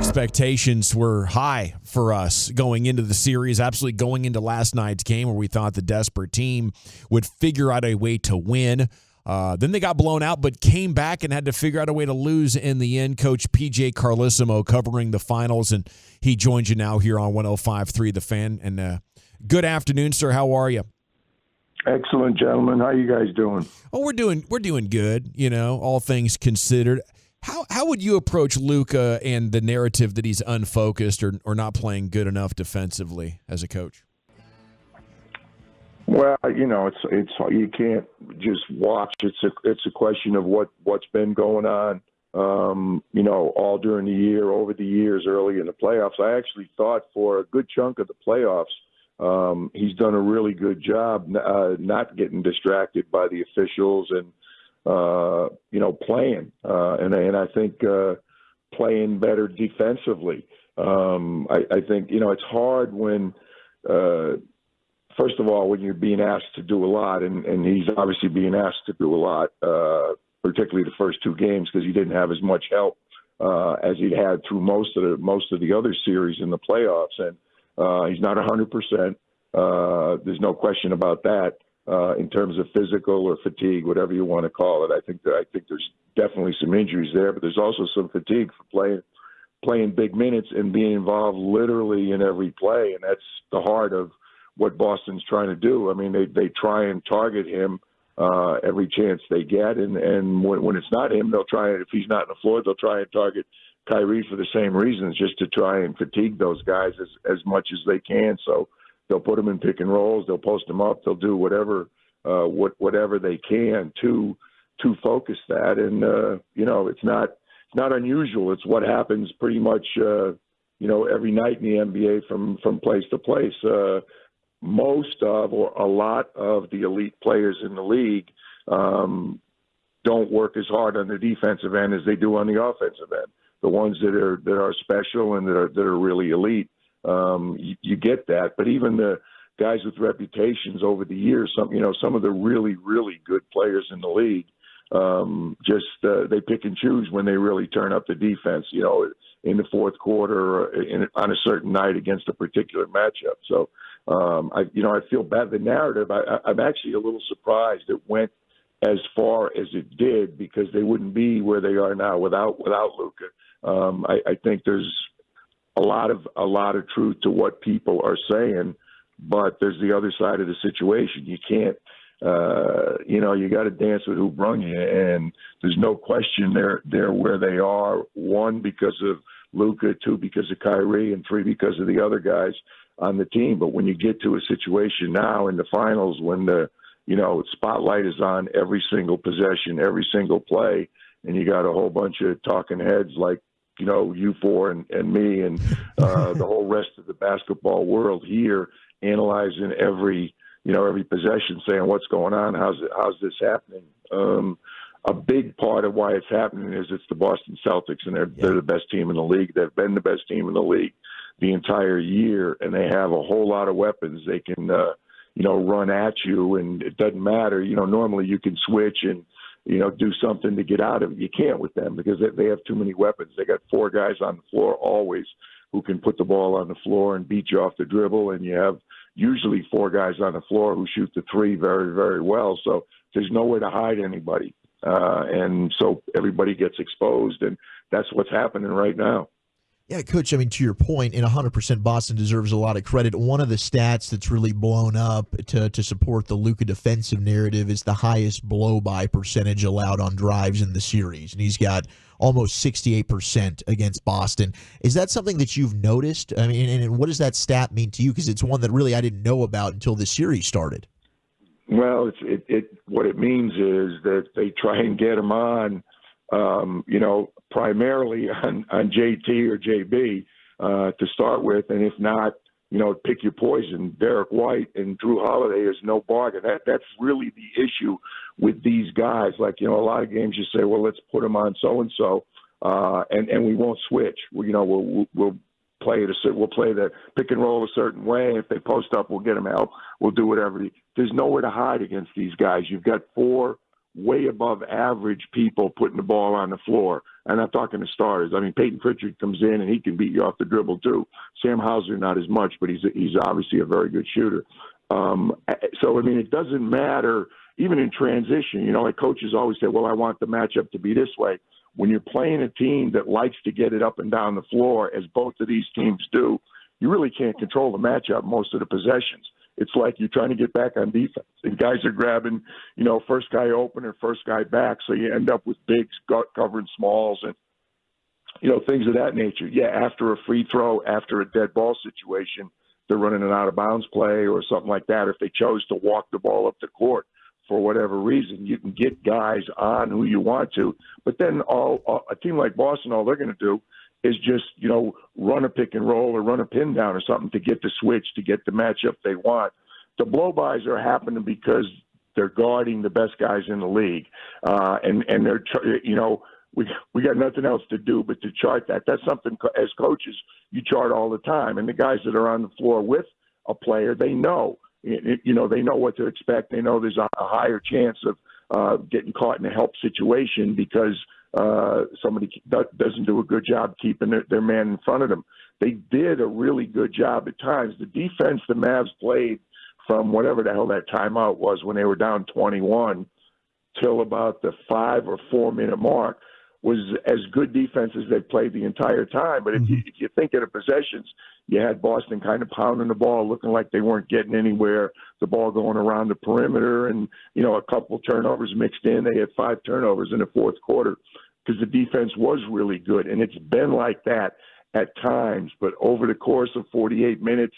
expectations were high for us going into the series, absolutely going into last night's game where we thought the desperate team would figure out a way to win. Then they got blown out, but came back and had to figure out a way to lose in the end. Coach PJ Carlesimo covering the finals, and he joins you now here on 105.3 The Fan. And good afternoon, sir. How are you? Excellent, gentlemen. How you guys doing? Oh, we're doing good, you know, all things considered. How would you approach Luka and the narrative that he's unfocused or not playing good enough defensively as a coach? Well, you know, it's you can't just watch. It's a question of what's been going on. You know, all during the year, over the years, early in the playoffs. I actually thought for a good chunk of the playoffs, he's done a really good job not getting distracted by the officials and you know, playing and I think playing better defensively. I think, you know, it's hard when. First of all, when you're being asked to do a lot, and he's obviously being asked to do a lot, particularly the first two games because he didn't have as much help as he'd had through most of the other series in the playoffs, and he's not 100%. There's no question about that in terms of physical or fatigue, whatever you want to call it. I think there's definitely some injuries there, but there's also some fatigue for playing big minutes and being involved literally in every play, and that's the heart of what Boston's trying to do. I mean, they try and target him every chance they get, and when it's not him, they'll try. If he's not on the floor, they'll try and target Kyrie for the same reasons, just to try and fatigue those guys as much as they can. So they'll put them in pick and rolls, they'll post them up, they'll do whatever they can to focus that. And you know, it's not unusual. It's what happens pretty much you know, every night in the NBA from place to place. Most of or a lot of the elite players in the league don't work as hard on the defensive end as they do on the offensive end. The ones that are special and that are really elite, you get that. But even the guys with reputations over the years, some of the really, really good players in the league, they pick and choose when they really turn up the defense, you know, in the fourth quarter or on a certain night against a particular matchup. So, I feel bad. The narrative, I'm actually a little surprised it went as far as it did, because they wouldn't be where they are now without Luka. I think there's a lot of truth to what people are saying, but there's the other side of the situation. You can't, you got to dance with who brung you, and there's no question they're where they are. One, because of Luka, two, because of Kyrie, and three, because of the other guys on the team. But when you get to a situation now in the finals, when the spotlight is on every single possession, every single play, and you got a whole bunch of talking heads like, you know, you four and me and the whole rest of the basketball world here analyzing every possession, saying what's going on, how's this happening? A big part of why it's happening is it's the Boston Celtics, and they're the best team in the league. They've been the best team in the league the entire year, and they have a whole lot of weapons. They can, run at you, and it doesn't matter. You know, normally you can switch and, do something to get out of it. You can't with them because they have too many weapons. They got four guys on the floor always who can put the ball on the floor and beat you off the dribble, and you have usually four guys on the floor who shoot the three very, very well. So there's nowhere to hide anybody. And so everybody gets exposed, and that's what's happening right now. Yeah, Coach, I mean, to your point, in 100%, Boston deserves a lot of credit. One of the stats that's really blown up to support the Luka defensive narrative is the highest blow-by percentage allowed on drives in the series, and he's got almost 68% against Boston. Is that something that you've noticed? I mean, and what does that stat mean to you? Because it's one that really I didn't know about until the series started. Well, what it means is that they try and get him on, primarily on JT or JB to start with, and if not, pick your poison. Derek White and Drew Holiday is no bargain. That's really the issue with these guys. Like, a lot of games you say, well, let's put them on so-and-so, and we won't switch. We'll play the pick and roll a certain way. If they post up, we'll get them out. We'll do whatever. There's nowhere to hide against these guys. You've got four way above average people putting the ball on the floor. And I'm talking to starters. I mean, Peyton Pritchard comes in and he can beat you off the dribble too. Sam Hauser, not as much, but he's obviously a very good shooter. So, I mean, it doesn't matter, even in transition. You know, like coaches always say, well, I want the matchup to be this way. When you're playing a team that likes to get it up and down the floor, as both of these teams do, you really can't control the matchup most of the possessions. It's like you're trying to get back on defense. And guys are grabbing, you know, first guy open or first guy back. So you end up with bigs covering smalls and, you know, things of that nature. Yeah, after a free throw, after a dead ball situation, they're running an out-of-bounds play or something like that. If they chose to walk the ball up the court for whatever reason, you can get guys on who you want to. But then a team like Boston, all they're going to do is just, you know, run a pick and roll or run a pin down or something to get the switch, to get the matchup they want. The blow-bys are happening because they're guarding the best guys in the league. And they're, you know, we got nothing else to do but to chart that. That's something as coaches you chart all the time. And the guys that are on the floor with a player, they know, you know, they know what to expect. They know there's a higher chance of getting caught in a help situation because somebody doesn't do a good job keeping their man in front of them. They did a really good job at times. The defense the Mavs played from whatever the hell that timeout was when they were down 21 till about the 5 or 4 minute mark was as good defense as they played the entire time. But if you think of the possessions, you had Boston kind of pounding the ball, looking like they weren't getting anywhere, the ball going around the perimeter, and, you know, a couple turnovers mixed in. They had 5 turnovers in the fourth quarter because the defense was really good. And it's been like that at times. But over the course of 48 minutes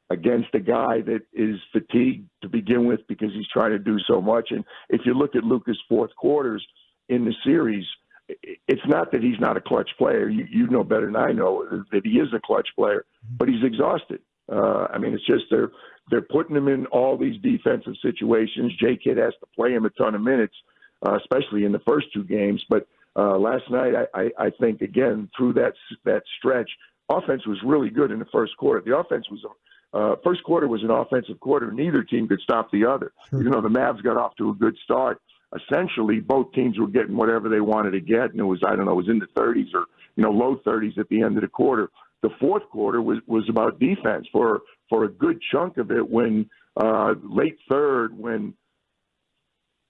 against a guy that is fatigued to begin with because he's trying to do so much. And if you look at Luka's fourth quarters in the series, it's not that he's not a clutch player. You know better than I know that he is a clutch player, but he's exhausted. I mean, it's just they're putting him in all these defensive situations. J-Kid has to play him a ton of minutes, especially in the first 2 games. But last night, I think, again, through that stretch, offense was really good in the first quarter. The offense was first quarter was an offensive quarter. Neither team could stop the other. Sure. You know, the Mavs got off to a good start. Essentially, both teams were getting whatever they wanted to get, and it was, I don't know, it was in the 30s or, you know, low 30s at the end of the quarter. The fourth quarter was about defense for a good chunk of it when late third, when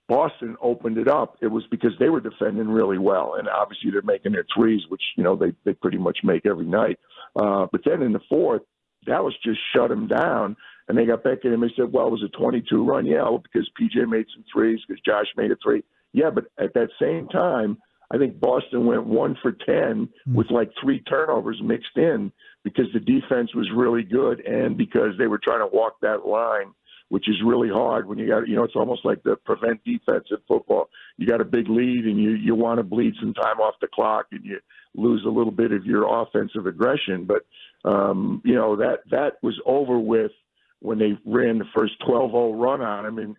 Boston opened it up, it was because they were defending really well, and obviously they're making their threes, which, you know, they pretty much make every night. But then in the fourth, Dallas just shut them down. And they got back in and they said, well, it was a 22 run. Yeah, well, because PJ made some threes, because Josh made a 3. Yeah, but at that same time, I think Boston went 1 for 10 with like 3 turnovers mixed in because the defense was really good and because they were trying to walk that line, which is really hard when you got, you know, it's almost like the prevent defense in football. You got a big lead and you want to bleed some time off the clock and you lose a little bit of your offensive aggression. But, you know, that was over with when they ran the first 12-0 run on him, and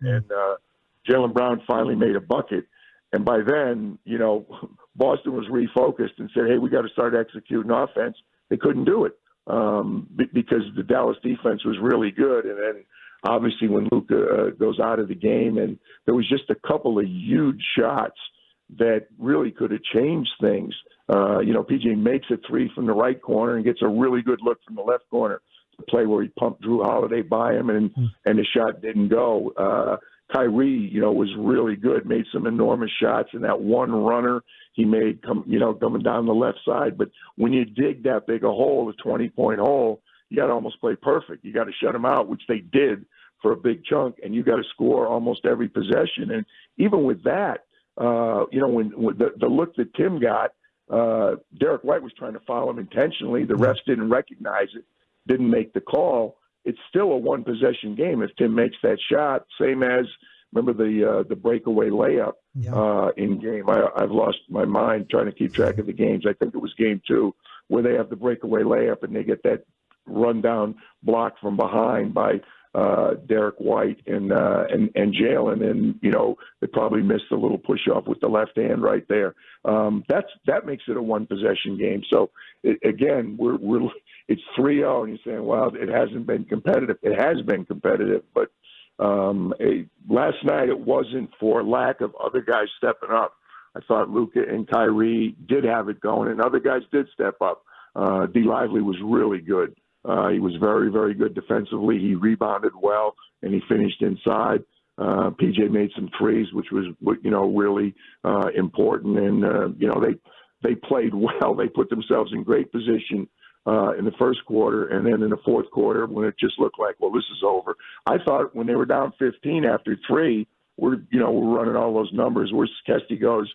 Jaylen Brown finally made a bucket. And by then, you know, Boston was refocused and said, hey, we got to start executing offense. They couldn't do it because the Dallas defense was really good. And then, obviously, when Luka goes out of the game, and there was just a couple of huge shots that really could have changed things. You know, PJ makes a 3 from the right corner and gets a really good look from the left corner. Play where he pumped Drew Holiday by him and the shot didn't go. Kyrie, you know, was really good, made some enormous shots, and that one runner he made coming down the left side. But when you dig that big a hole, a 20-point hole, you got to almost play perfect. You got to shut them out, which they did for a big chunk, and you got to score almost every possession. And even with that, you know, when the look that Tim got, Derek White was trying to foul him intentionally. The refs didn't recognize it. Didn't make the call. It's still a 1-possession game if Tim makes that shot. Same as, remember the breakaway layup in game. I've lost my mind trying to keep track of the games. I think it was game 2 where they have the breakaway layup and they get that rundown block from behind by Derek White and Jaylen, and you know they probably missed a little push off with the left hand right there. That makes it a 1-possession game. So again, it's 3-0, and you're saying, well, it hasn't been competitive. It has been competitive, but Last night it wasn't for lack of other guys stepping up. I thought Luka and Kyrie did have it going, and other guys did step up. D. Lively was really good. He was very, very good defensively. He rebounded well, and he finished inside. PJ made some threes, which was, really important. And, they played well. They put themselves in great position in the first quarter. And then in the fourth quarter, when it just looked like, well, this is over. I thought when they were down 15 after 3, we're running all those numbers where Kesty goes,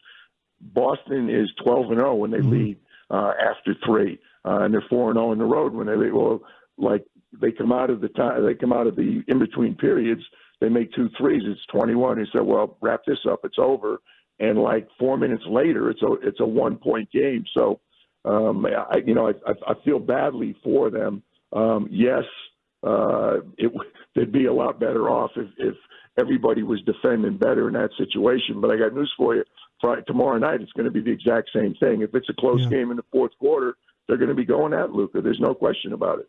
Boston is 12-0 when they lead after 3. And they're 4-0 on the road when they lead. Well, like they come out of the in-between periods, they make 2 threes. It's 21. He said, well, wrap this up. It's over. And like 4 minutes later, it's a 1-point game. So, I feel badly for them. Yes, they'd be a lot better off if everybody was defending better in that situation. But I got news for you. Tomorrow night, it's going to be the exact same thing. If it's a close game in the fourth quarter, they're going to be going at Luka. There's no question about it.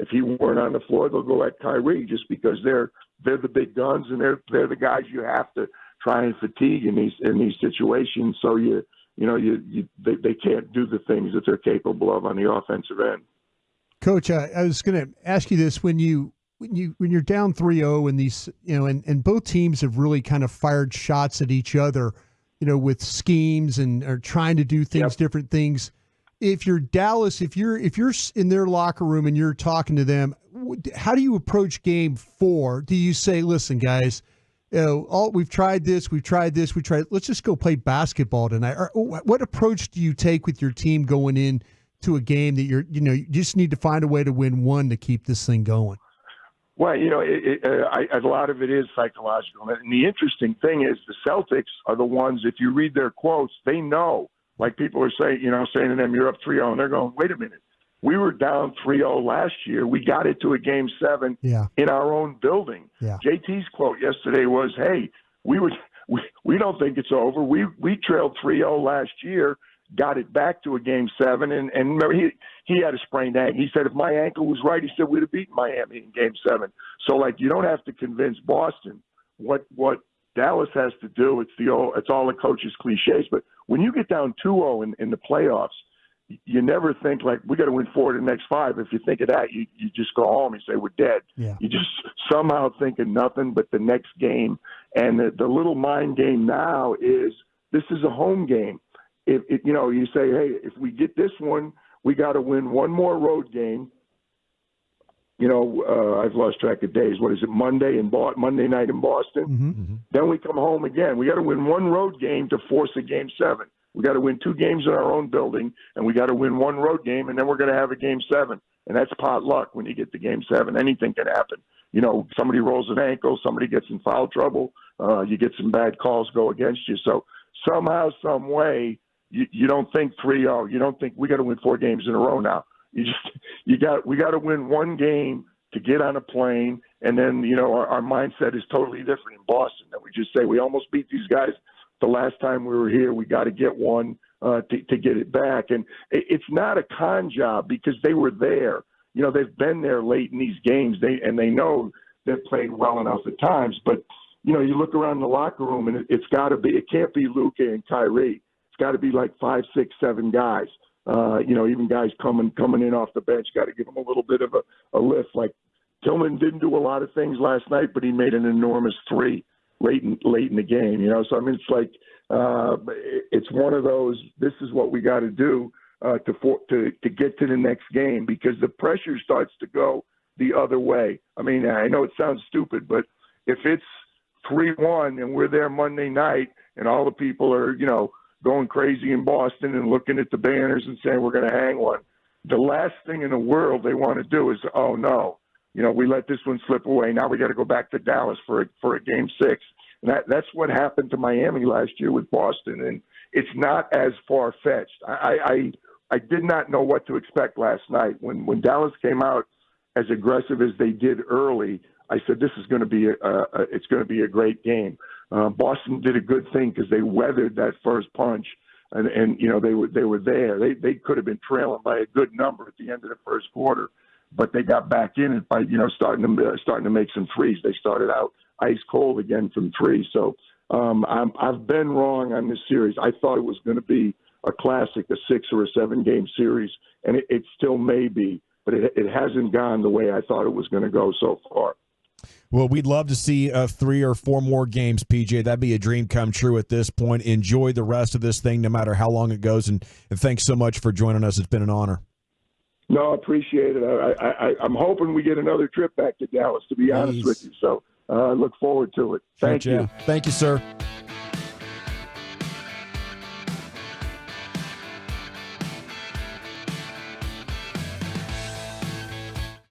If he weren't on the floor, they'll go at Kyrie just because they're the big guns and they're the guys you have to try and fatigue in these situations. So they can't do the things that they're capable of on the offensive end. Coach, I was going to ask you this: when you're down 3-0 and these, and both teams have really kind of fired shots at each other, with schemes and are trying to do things, different things. If you're Dallas, if you're in their locker room and you're talking to them, how do you approach game 4? Do you say, listen, guys, we've tried this, let's just go play basketball tonight? Or what approach do you take with your team going in to a game that you just need to find a way to win one to keep this thing going? Well, a lot of it is psychological. And the interesting thing is the Celtics are the ones, if you read their quotes, they know. Like people are saying to them, you're up 3-0, and they're going, wait a minute. We were down 3-0 last year. We got it to a game 7 in our own building. Yeah. JT's quote yesterday was, hey, we don't think it's over. We trailed 3-0 last year, got it back to a game 7, and remember, he had a sprained ankle. He said if my ankle was right, he said we'd have beaten Miami in game 7. So, you don't have to convince Boston. What Dallas has to do, it's all the coach's cliches, but when you get down 2-0 in the playoffs, you never think we got to win 4 of the next 5. If you think of that, you just go home and say we're dead. Yeah. You just somehow think of nothing but the next game. And the little mind game now is this is a home game. If you say, hey, if we get this one, we got to win one more road game. I've lost track of days. What is it, Monday night in Boston? Mm-hmm. Then we come home again. We got to win one road game to force a game 7. We got to win 2 games in our own building, and we got to win 1 road game, and then we're going to have a game 7. And that's pot luck when you get to game 7. Anything can happen. Somebody rolls an ankle, somebody gets in foul trouble, you get some bad calls go against you. So somehow, some way, you don't think 3-0. You don't think we got to win 4 games in a row now. We got to win 1 game to get on a plane, and then our mindset is totally different in Boston. That we just say we almost beat these guys the last time we were here. We got to get one to get it back, and it's not a con job because they were there. They've been there late in these games. They know they've played well enough at times. But you look around the locker room, and it can't be Luka and Kyrie. It's got to be 5, 6, 7 guys. Even guys coming in off the bench, got to give them a little bit of a lift. Like Tillman didn't do a lot of things last night, but he made an enormous 3 late in the game. So I mean, it's one of those. This is what we got to do to get to the next game because the pressure starts to go the other way. I mean, I know it sounds stupid, but if it's 3-1 and we're there Monday night and all the people are going crazy in Boston and looking at the banners and saying we're going to hang one, the last thing in the world they want to do is, oh, no, we let this one slip away. Now we got to go back to Dallas for a game 6. And that's what happened to Miami last year with Boston. And it's not as far-fetched. I did not know what to expect last night. When Dallas came out as aggressive as they did early, I said this is going to be it's going to be a great game. Boston did a good thing because they weathered that first punch, and they were there. They could have been trailing by a good number at the end of the first quarter. but they got back in it by starting to make some threes. They started out ice cold again from three. So I've been wrong on this series. I thought it was going to be a classic, a 6 or a 7 game series, and it still may be, but it hasn't gone the way I thought it was going to go so far. Well, we'd love to see 3 or 4 more games, PJ. That'd be a dream come true at this point. Enjoy the rest of this thing, no matter how long it goes, and thanks so much for joining us. It's been an honor. No, I appreciate it. I'm hoping we get another trip back to Dallas, to be honest with you. So I look forward to it. Thank you. Thank you, sir.